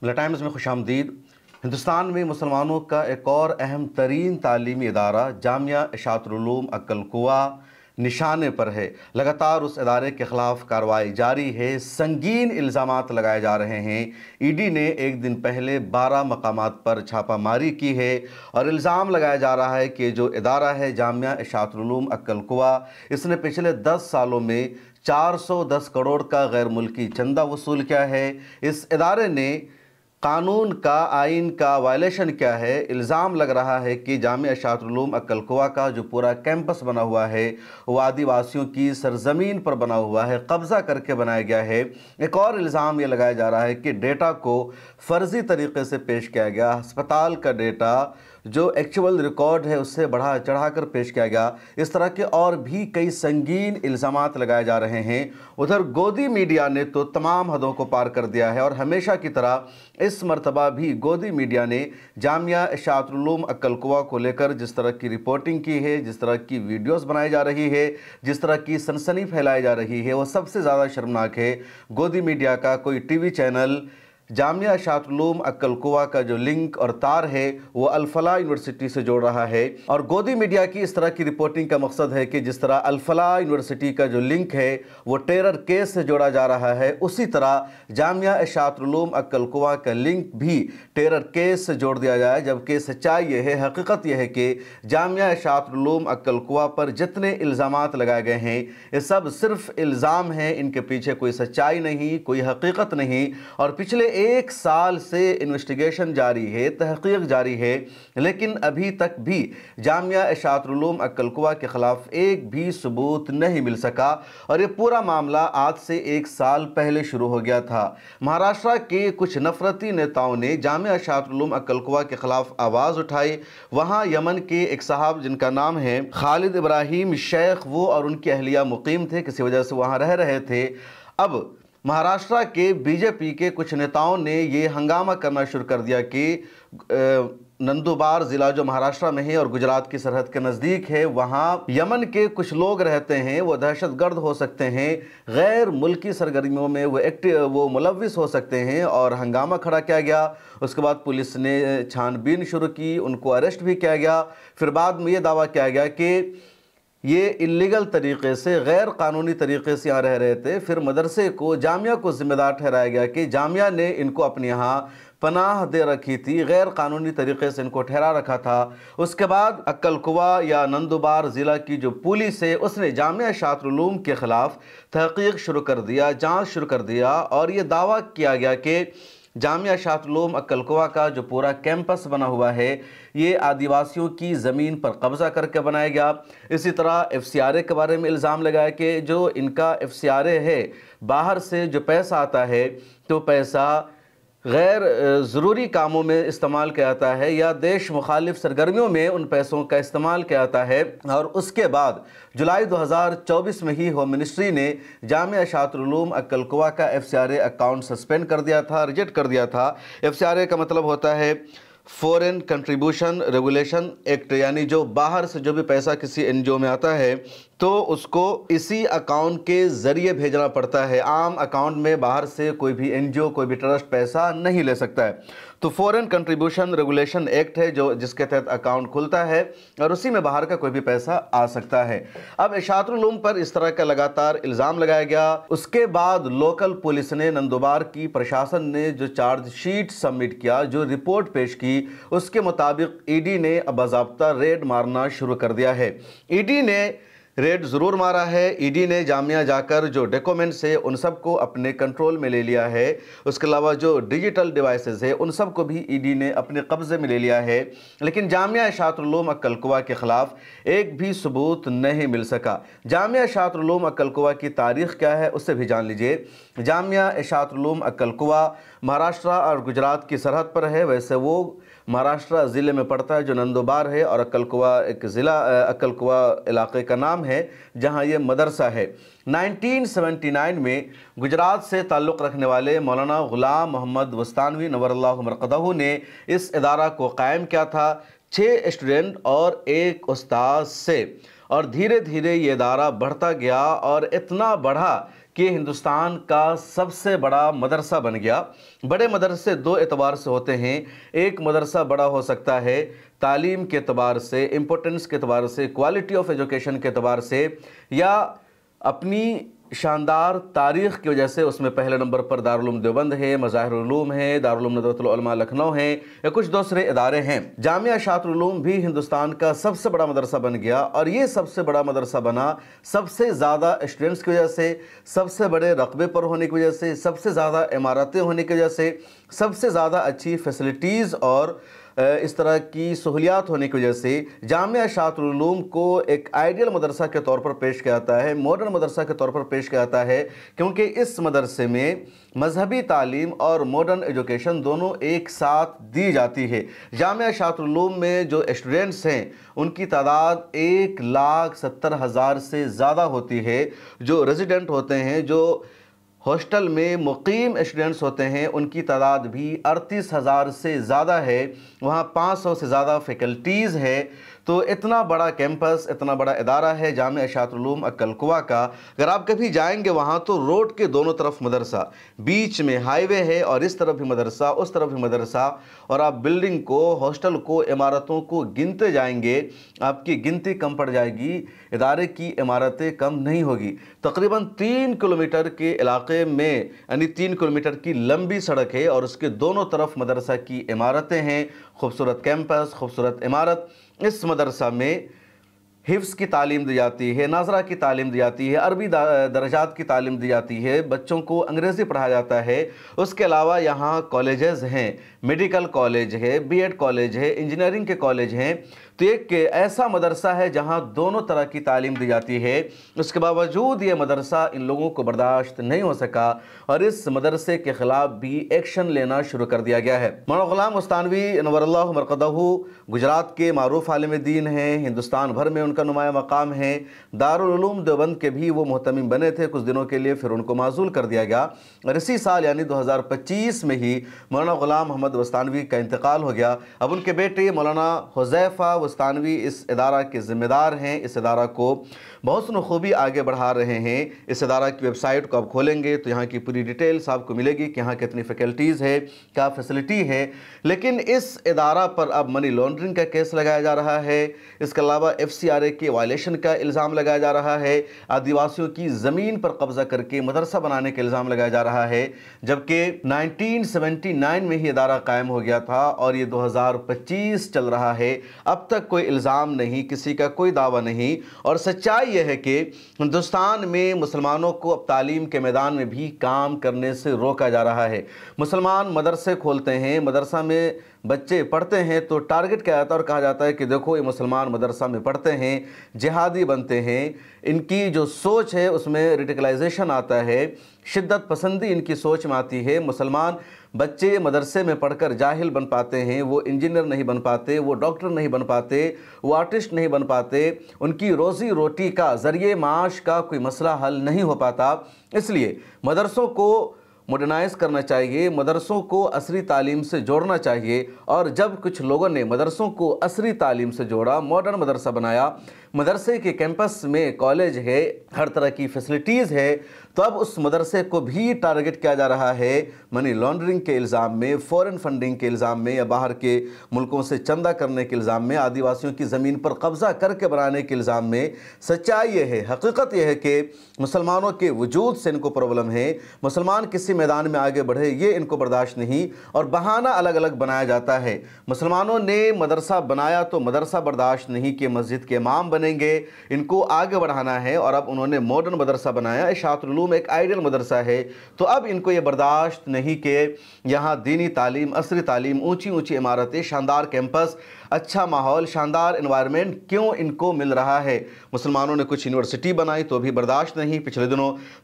ملا ٹائمز میں خوش آمدید۔ ہندوستان میں مسلمانوں کا ایک اور اہم ترین تعلیمی ادارہ جامعہ اشاعت العلوم عقل کوہ نشانے پر ہے۔ لگاتار اس ادارے کے خلاف کارروائی جاری ہے، سنگین الزامات لگائے جا رہے ہیں۔ ای ڈی نے ایک دن پہلے 12 مقامات پر چھاپہ ماری کی ہے اور الزام لگایا جا رہا ہے کہ جو ادارہ ہے جامعہ اشاعت العلوم عقل کوہ، اس نے پچھلے 10 سالوں میں 410 کروڑ کا غیر ملکی چندہ وصول کیا ہے۔ اس ادارے نے قانون کا، آئین کا وائلیشن کیا ہے۔ الزام لگ رہا ہے کہ جامعہ اشاعت العلوم عقل کوہ کا جو پورا کیمپس بنا ہوا ہے وہ آدی واسیوں کی سرزمین پر بنا ہوا ہے، قبضہ کر کے بنایا گیا ہے۔ ایک اور الزام یہ لگایا جا رہا ہے کہ ڈیٹا کو فرضی طریقے سے پیش کیا گیا، ہسپتال کا ڈیٹا جو ایکچول ریکارڈ ہے اس سے بڑھا چڑھا کر پیش کیا گیا۔ اس طرح کے اور بھی کئی سنگین الزامات لگائے جا رہے ہیں۔ ادھر گودی میڈیا نے تو تمام حدوں کو پار کر دیا ہے اور ہمیشہ کی طرح اس مرتبہ بھی گودی میڈیا نے جامعہ اشاعت العلوم عقل کوہ کو لے کر جس طرح کی رپورٹنگ کی ہے، جس طرح کی ویڈیوز بنائی جا رہی ہے، جس طرح کی سنسنی پھیلائی جا رہی ہے، وہ سب سے زیادہ شرمناک ہے۔ گودی میڈیا کا کوئی ٹی وی چینل جامعہ اشاعت العلوم عقل کوہ کا جو لنک اور تار ہے وہ الفلاح یونیورسٹی سے جوڑ رہا ہے، اور گودی میڈیا کی اس طرح کی رپورٹنگ کا مقصد ہے کہ جس طرح الفلاح یونیورسٹی کا جو لنک ہے وہ ٹیرر کیس سے جوڑا جا رہا ہے، اسی طرح جامعہ اشاعت العلوم عقل کوہ کا لنک بھی ٹیرر کیس سے جوڑ دیا جائے، جبکہ سچائی یہ ہے، حقیقت یہ ہے کہ جامعہ اشاعت العلوم عقل کوہ پر جتنے الزامات لگائے گئے ہیں یہ سب صرف الزام ہیں، ان کے پیچھے کوئی سچائی نہیں، کوئی حقیقت نہیں، اور پچھلے 1 سال سے انویسٹیگیشن جاری ہے، تحقیق جاری ہے، لیکن ابھی تک بھی جامعہ اشاعت العلوم عقل کوہ کے خلاف ایک بھی ثبوت نہیں مل سکا، اور یہ پورا معاملہ آج سے 1 سال پہلے شروع ہو گیا تھا۔ مہاراشٹر کے کچھ نفرتی نیتاؤں نے جامعہ اشاعت العلوم عقل کوہ کے خلاف آواز اٹھائی۔ وہاں یمن کے ایک صاحب جن کا نام ہے خالد ابراہیم شیخ، وہ اور ان کی اہلیہ مقیم تھے، کسی وجہ سے وہاں رہ رہے تھے۔ اب مہاراشٹر کے بی جے پی کے کچھ نیتاؤں نے یہ ہنگامہ کرنا شروع کر دیا کہ نندوبار ضلع جو مہاراشٹر میں ہے اور گجرات کی سرحد کے نزدیک ہے، وہاں یمن کے کچھ لوگ رہتے ہیں، وہ دہشت گرد ہو سکتے ہیں، غیر ملکی سرگرمیوں میں وہ ملوث ہو سکتے ہیں، اور ہنگامہ کھڑا کیا گیا۔ اس کے بعد پولیس نے چھان بین شروع کی، ان کو اریسٹ بھی کیا گیا۔ پھر بعد میں یہ دعویٰ کیا گیا کہ یہ اللیگل طریقے سے، غیر قانونی طریقے سے یہاں رہ رہے تھے۔ پھر مدرسے کو، جامعہ کو ذمہ دار ٹھہرایا گیا کہ جامعہ نے ان کو اپنے یہاں پناہ دے رکھی تھی، غیر قانونی طریقے سے ان کو ٹھہرا رکھا تھا۔ اس کے بعد عقل کوہ یا نندوبار ضلع کی جو پولیس ہے اس نے جامعہ اشاعت العلوم کے خلاف تحقیق شروع کر دیا، جانچ شروع کر دیا، اور یہ دعویٰ کیا گیا کہ جامعہ اشاعت العلوم عقل کوہ کا جو پورا کیمپس بنا ہوا ہے یہ آدی واسیوں کی زمین پر قبضہ کر کے بنایا گیا۔ اسی طرح ایف سی آر اے کے بارے میں الزام لگایا کہ جو ان کا ایف سی آر اے ہے، باہر سے جو پیسہ آتا ہے تو پیسہ غیر ضروری کاموں میں استعمال کیا جاتا ہے یا دیش مخالف سرگرمیوں میں ان پیسوں کا استعمال کیا جاتا ہے۔ اور اس کے بعد جولائی 2024 میں ہی ہوم منسٹری نے جامعہ اشاعت العلوم عقل کوہ کا ایف سی آر اے اکاؤنٹ سسپینڈ کر دیا تھا، ریجیکٹ کر دیا تھا۔ ایف سی آر اے کا مطلب ہوتا ہے فورن کنٹریبیوشن ریگولیشن ایکٹ، یعنی جو باہر سے جو بھی پیسہ کسی این جی او میں آتا ہے تو اس کو اسی اکاؤنٹ کے ذریعے بھیجنا پڑتا ہے۔ عام اکاؤنٹ میں باہر سے کوئی بھی این جی او، کوئی بھی ٹرسٹ پیسہ نہیں لے سکتا ہے۔ تو فورن کنٹریبیوشن ریگولیشن ایکٹ ہے جس کے تحت اکاؤنٹ کھلتا ہے اور اسی میں باہر کا کوئی بھی پیسہ آ سکتا ہے۔ اب اشاعت العلوم پر اس طرح کا لگاتار الزام لگایا گیا۔ اس کے بعد لوکل پولیس نے، نندوبار کی پرشاسن نے جو چارج شیٹ سبمٹ کیا، جو رپورٹ پیش کی، اس کے مطابق ای ڈی نے باضابطہ ریڈ مارنا شروع کر دیا ہے۔ ای ڈی نے ریڈ ضرور مارا ہے۔ ای ڈی نے جامعہ جا کر جو ڈیکومنٹس ہے ان سب کو اپنے کنٹرول میں لے لیا ہے۔ اس کے علاوہ جو ڈیجیٹل ڈیوائسز ہے ان سب کو بھی ای ڈی نے اپنے قبضے میں لے لیا ہے، لیکن جامعہ اشاعت العلوم عقل کوہ کے خلاف ایک بھی ثبوت نہیں مل سکا۔ جامعہ اشاعت العلوم عقل کوہ کی تاریخ کیا ہے اسے بھی جان لیجئے۔ جامعہ اشاعت العلوم عقل کوہ مہاراشٹر اور گجرات کی سرحد پر ہے۔ ویسے وہ مہاراشٹر ضلع میں پڑتا ہے جو نندوبار ہے، اور عقل کوہ ایک ضلع عقل کوہ علاقے کا نام ہے جہاں یہ مدرسہ ہے۔ 1979 میں گجرات سے تعلق رکھنے والے مولانا غلام محمد وستانوی نور اللہ مرقدہ نے اس ادارہ کو قائم کیا تھا 6 اسٹوڈنٹ اور 1 استاذ سے، اور دھیرے دھیرے یہ ادارہ بڑھتا گیا اور اتنا بڑھا کہ ہندوستان کا سب سے بڑا مدرسہ بن گیا۔ بڑے مدرسے دو اعتبار سے ہوتے ہیں، ایک مدرسہ بڑا ہو سکتا ہے تعلیم کے اعتبار سے، امپورٹنس کے اعتبار سے، کوالٹی آف ایجوکیشن کے اعتبار سے، یا اپنی شاندار تاریخ کی وجہ سے اس میں پہلے نمبر پر دارالعلوم دیوبند ہے، مظاہر العلوم ہے، دارالعلوم ندوۃ العلماء لکھنؤ ہیں، یا کچھ دوسرے ادارے ہیں۔ جامعہ اشاعت العلوم بھی ہندوستان کا سب سے بڑا مدرسہ بن گیا، اور یہ سب سے بڑا مدرسہ بنا سب سے زیادہ اسٹوڈنٹس کی وجہ سے، سب سے بڑے رقبے پر ہونے کی وجہ سے، سب سے زیادہ عمارتیں ہونے کی وجہ سے، سب سے زیادہ اچھی فیسلٹیز اور اس طرح کی سہولیات ہونے کی وجہ سے جامعہ اشاعت العلوم کو ایک آئیڈیل مدرسہ کے طور پر پیش کیا جاتا ہے، ماڈرن مدرسہ کے طور پر پیش کیا جاتا ہے، کیونکہ اس مدرسے میں مذہبی تعلیم اور ماڈرن ایجوکیشن دونوں ایک ساتھ دی جاتی ہے۔ جامعہ اشاعت العلوم میں جو اسٹوڈنٹس ہیں ان کی تعداد 1,70,000 سے زیادہ ہوتی ہے، جو ریزیڈنٹ ہوتے ہیں، جو ہاسٹل میں مقیم اسٹوڈنٹس ہوتے ہیں، ان کی تعداد بھی 38,000 سے زیادہ ہے، وہاں 500 سے زیادہ فیکلٹیز ہے۔ تو اتنا بڑا کیمپس، اتنا بڑا ادارہ ہے جامعہ اشاعت العلوم عقل کوہ کا۔ اگر آپ کبھی جائیں گے وہاں تو روڈ کے دونوں طرف مدرسہ، بیچ میں ہائی وے ہے، اور اس طرف بھی مدرسہ، اس طرف بھی مدرسہ، اور آپ بلڈنگ کو، ہاسٹل کو، عمارتوں کو گنتے جائیں گے، آپ کی گنتی کم پڑ جائے گی، ادارے کی عمارتیں کم نہیں ہوگی۔ تقریباً 3 کلومیٹر کے علاقے میں، یعنی 3 کلومیٹر کی لمبی سڑک ہے، اور اس کے دونوں طرف مدرسہ کی عمارتیں ہیں، خوبصورت کیمپس، خوبصورت عمارت۔ اس مدرسہ میں حفظ کی تعلیم دی جاتی ہے، ناظرہ کی تعلیم دی جاتی ہے، عربی درجات کی تعلیم دی جاتی ہے، بچوں کو انگریزی پڑھایا جاتا ہے۔ اس کے علاوہ یہاں کالجز ہیں، میڈیکل کالج ہے، بی ایڈ کالج ہے، انجینئرنگ کے کالج ہیں۔ تو ایک ایسا مدرسہ ہے جہاں دونوں طرح کی تعلیم دی جاتی ہے۔ اس کے باوجود یہ مدرسہ ان لوگوں کو برداشت نہیں ہو سکا، اور اس مدرسے کے خلاف بھی ایکشن لینا شروع کر دیا گیا ہے۔ مولانا غلام مستانوی نور اللہ مرقدہ گجرات کے معروف عالم دین ہیں، ہندوستان بھر میں ان کا نمایاں مقام ہے۔ دارالعلوم دیوبند کے بھی وہ محتمم بنے تھے کچھ دنوں کے لیے، پھر ان کو معزول کر دیا گیا، اور اسی سال یعنی 2025 میں ہی مولانا غلام محمد وستانوی کا انتقال ہو گیا۔ اب ان کے بیٹے مولانا حذیفہ وستانوی اس ادارہ کے ذمہ دار ہیں، اس ادارہ کو بہت سن خوبی آگے بڑھا رہے ہیں۔ اس ادارہ کی ویب سائٹ کو آپ کھولیں گے تو یہاں کی پوری ڈیٹیلز آپ کو ملے گی کہ یہاں کتنی فیکلٹیز ہے، کیا فیسلٹی ہے۔ لیکن اس ادارہ پر اب منی لانڈرنگ کا کیس لگایا جا رہا ہے، اس کے علاوہ FCRA کے وائلیشن کا الزام لگایا جا رہا ہے، آدیواسیوں کی زمین پر قبضہ کر کے مدرسہ بنانے کا الزام لگایا جا رہا ہے، جبکہ 1979 میں ہی ادارہ قائم ہو گیا تھا، اور یہ 2025 چل رہا ہے، اب تک کوئی الزام نہیں، کسی کا کوئی دعویٰ نہیں۔ اور سچائی یہ ہے کہ ہندوستان میں مسلمانوں کو اب تعلیم کے میدان میں بھی کام کرنے سے روکا جا رہا ہے۔ مسلمان مدرسے کھولتے ہیں، مدرسہ میں بچے پڑھتے ہیں تو ٹارگٹ کیا جاتا ہے اور کہا جاتا ہے کہ دیکھو یہ مسلمان مدرسہ میں پڑھتے ہیں، جہادی بنتے ہیں، ان کی جو سوچ ہے اس میں ریڈیکلائزیشن آتا ہے، شدت پسندی ان کی سوچ میں آتی ہے۔ مسلمان بچے مدرسے میں پڑھ کر جاہل بن پاتے ہیں، وہ انجینئر نہیں بن پاتے، وہ ڈاکٹر نہیں بن پاتے، وہ آرٹسٹ نہیں بن پاتے، ان کی روزی روٹی کا، ذریعہ معاش کا کوئی مسئلہ حل نہیں ہو پاتا۔ اس لیے مدرسوں کو ماڈرنائز کرنا چاہیے، مدرسوں کو عصری تعلیم سے جوڑنا چاہیے، اور جب کچھ لوگوں نے مدرسوں کو عصری تعلیم سے جوڑا، ماڈرن مدرسہ بنایا، مدرسے کے کیمپس میں کالج ہے، ہر طرح کی فیسلٹیز ہے، تو اب اس مدرسے کو بھی ٹارگٹ کیا جا رہا ہے منی لانڈرنگ کے الزام میں، فورن فنڈنگ کے الزام میں، یا باہر کے ملکوں سے چندہ کرنے کے الزام میں، آدیواسیوں کی زمین پر قبضہ کر کے بنانے کے الزام میں۔ سچائی یہ ہے، حقیقت یہ ہے کہ مسلمانوں کے وجود سے ان کو پرابلم ہے، مسلمان کسی میدان میں آگے بڑھے یہ ان کو برداشت نہیں، اور بہانہ الگ الگ بنایا جاتا ہے۔ مسلمانوں نے مدرسہ بنایا تو مدرسہ برداشت نہیں کہ مسجد کے امام بنیں گے، ان کو آگے بڑھانا ہے، اور اب انہوں نے ماڈرن مدرسہ بنایا، اشاعت العلوم ایک آئیڈیل مدرسہ ہے، تو اب ان کو یہ برداشت نہیں کہ یہاں دینی تعلیم، عصری تعلیم، اونچی اونچی عمارتیں، شاندار کیمپس، اچھا ماحول، شاندار انوائرمنٹ کیوں ان کو مل رہا ہے۔ مسلمانوں نے کچھ یونیورسٹی بنائی تو بھی برداشت نہیں۔ پچھلے دنوں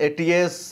ATS,